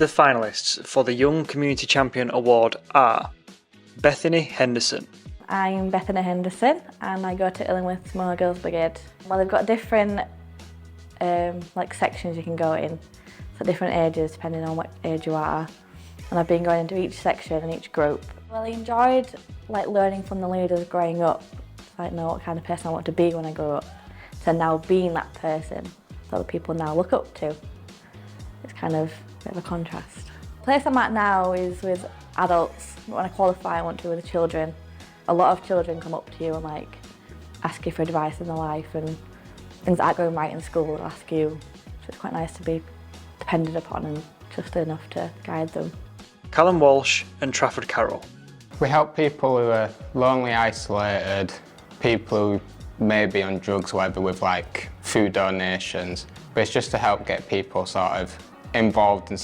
The finalists for the Young Community Champion Award are Bethany Henderson. I'm Bethany Henderson and I go to Illingworth Small Girls Brigade. Well, they've got different sections you can go in, so different ages depending on what age you are. And I've been going into each section and each group. Well, I enjoyed learning from the leaders growing up, know what kind of person I want to be when I grow up, to now being that person that the people now look up to. It's kind of a bit of a contrast. The place I'm at now is with adults. When I qualify, I want to be with the children. A lot of children come up to you and ask you for advice in their life, and things that aren't going right in school will ask you. So it's quite nice to be depended upon and trusted enough to guide them. Callum, Walsh and Trafford, Carroll. We help people who are lonely, isolated, people who may be on drugs, whether with food donations, but it's just to help get people involved and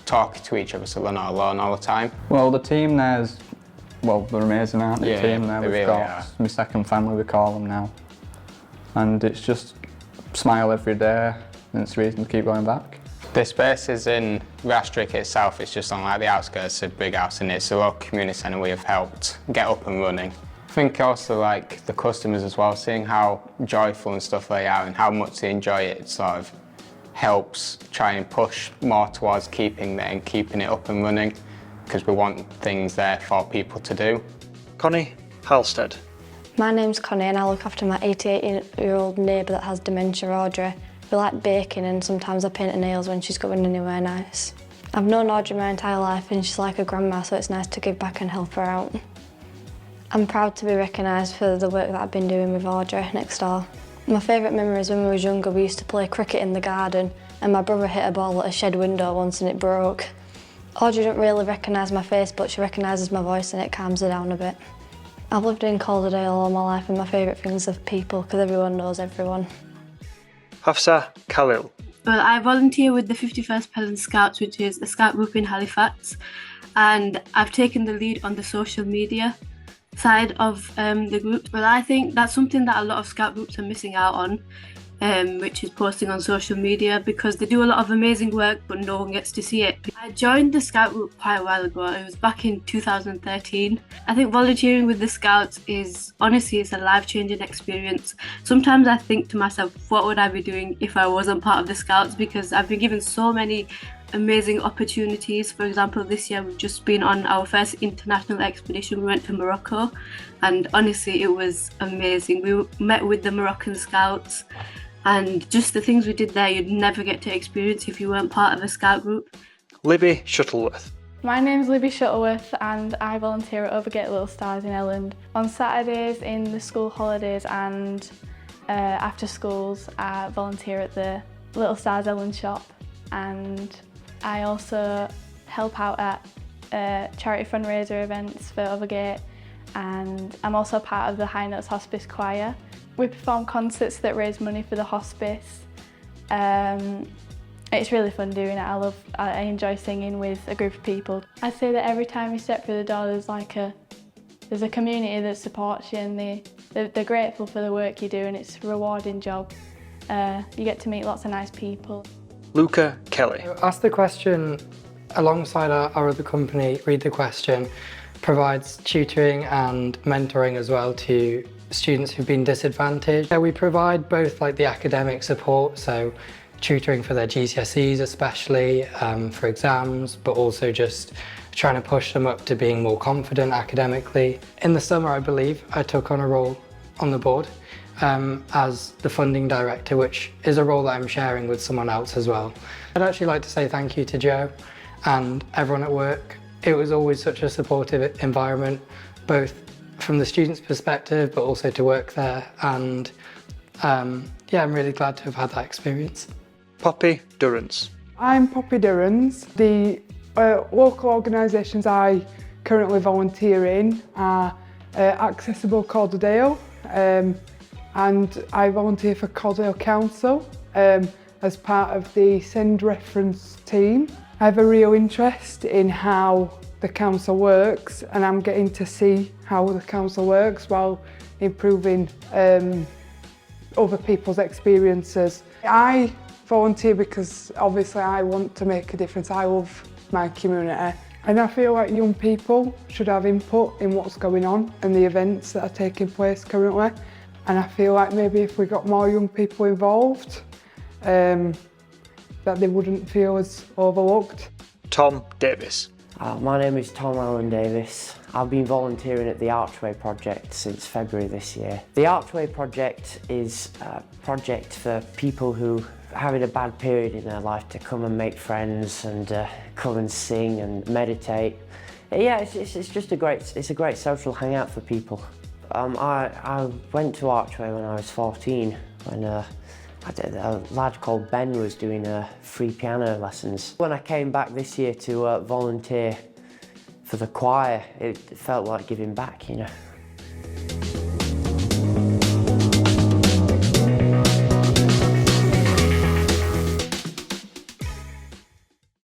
talking to each other so they're not alone all the time. Well, the team there's, they're amazing, aren't they? Yeah, the team there, they we've really got are. My second family, we call them now. And it's just smile every day, and it's a reason to keep going back. The space is in Rastrick itself, it's just on the outskirts of Big House, and it's a local community centre we have helped get up and running. I think also the customers as well, seeing how joyful and stuff they are and how much they enjoy it helps try and push more towards keeping it up and running, because we want things there for people to do. Connie Halstead. My name's Connie and I look after my 88-year-old neighbour that has dementia, Audrey. We like baking and sometimes I paint her nails when she's going anywhere nice. I've known Audrey my entire life and she's like a grandma, so it's nice to give back and help her out. I'm proud to be recognised for the work that I've been doing with Audrey next door. My favourite memory is when we was younger, we used to play cricket in the garden and my brother hit a ball at a shed window once and it broke. Audrey didn't really recognise my face, but she recognises my voice and it calms her down a bit. I've lived in Calderdale all my life and my favourite things are people, because everyone knows everyone. Hafsah Khalil. Well, I volunteer with the 51st Pelham Scouts, which is a scout group in Halifax, and I've taken the lead on the social media side of the group. Well, I think that's something that a lot of scout groups are missing out on, which is posting on social media, because they do a lot of amazing work but no one gets to see it. I joined the scout group quite a while ago. It was back in 2013. I think volunteering with the scouts is honestly, it's a life-changing experience. Sometimes I think to myself, what would I be doing if I wasn't part of the scouts, because I've been given so many amazing opportunities. For example, this year we've just been on our first international expedition. We went to Morocco and honestly it was amazing. We met with the Moroccan scouts, and just the things we did there you'd never get to experience if you weren't part of a scout group. Libby Shuttleworth. My name's Libby Shuttleworth and I volunteer at Overgate Little Stars in Elland. On Saturdays in the school holidays and after schools I volunteer at the Little Stars Elland shop, and I also help out at charity fundraiser events for Overgate, and I'm also part of the High Notes Hospice Choir. We perform concerts that raise money for the hospice. It's really fun doing it. I enjoy singing with a group of people. I'd say that every time you step through the door there's a community that supports you, and they're grateful for the work you do, and it's a rewarding job. You get to meet lots of nice people. Luca Kelly. Ask the Question, alongside our other company, Read the Question, provides tutoring and mentoring as well to students who've been disadvantaged. We provide both the academic support, so tutoring for their GCSEs especially, for exams, but also just trying to push them up to being more confident academically. In the summer, I believe, I took on a role on the board as the funding director, which is a role that I'm sharing with someone else as well. I'd actually like to say thank you to Joe and everyone at work. It was always such a supportive environment, both from the students' perspective, but also to work there. And yeah, I'm really glad to have had that experience. Poppy Durrans. I'm Poppy Durrans. The local organisations I currently volunteer in are Accessible Calderdale, and I volunteer for Calderdale Council as part of the Send Reference team. I have a real interest in how the council works, and I'm getting to see how the council works while improving other people's experiences. I volunteer because obviously I want to make a difference. I love my community. And I feel like young people should have input in what's going on and the events that are taking place currently. And I feel like maybe if we got more young people involved, that they wouldn't feel as overlooked. Tom Davies. My name is Tom Allen Davis. I've been volunteering at the Archway Project since February this year. The Archway Project is a project for people who are having a bad period in their life to come and make friends and come and sing and meditate. Yeah, it's just a great social hangout for people. I went to Archway when I was 14 when a lad called Ben was doing free piano lessons. When I came back this year to volunteer for the choir, it felt like giving back, you know.